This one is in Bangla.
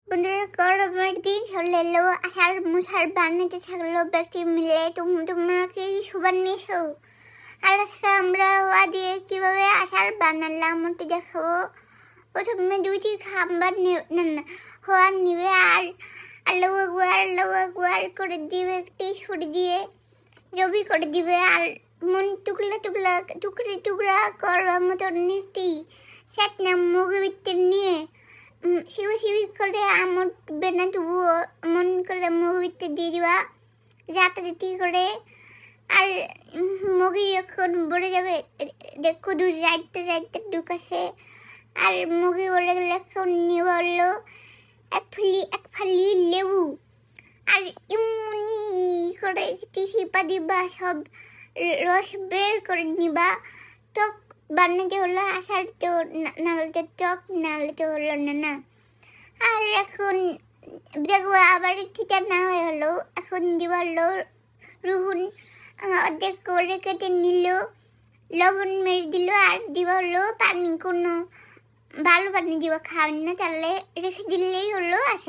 বন্ধুরা, গরমের দিন চলে এলো, আষাঢ় মশার বানাতে থাকলো ব্যক্তি মিলে। তোমরা কি সুবান নিয়েছো? আর আজকে আমরা হওয়া দিয়ে কিভাবে আষাঢ় বানালাম ওটা দেখো। প্রথমে দুইটি খাবার হওয়া নিবে আর আল্লাহ করে দিবে, একটি ছুরি দিয়ে জবি করে দিবে আর মন টুকরা করবার মতো নিটি সেট না মুখে ভিতরে নিয়ে শিবি করে আমার বেনা তবুও মন করে মুখে ভিতরে দিয়ে দিবা যাতাযাতি করে। আর মুখে যখন ভরে যাবে দেখো দু যাইতে ঢুকাছে আর মুখে ভরে গেলে এখন নিয়ে বললো এক ফালি লেবু আর এমনি করে চিপা দিবা, সব রস বের করে নিবা। টক বানাতে হলো আষাঢ়, তো নাহলে তো টক, নাহলে তো হলো না। আর এখন দেখবো আবার ঠিকা না হয়ে হলো, এখন দিবাল রুহুন অর্ধেক করে কেটে নিল, লবণ মেরে দিল আর দিবাল পানি, কোনো ভালো পানি দিবা, খাবেন না তাহলে রেখে দিলেই হলো আষাঢ়।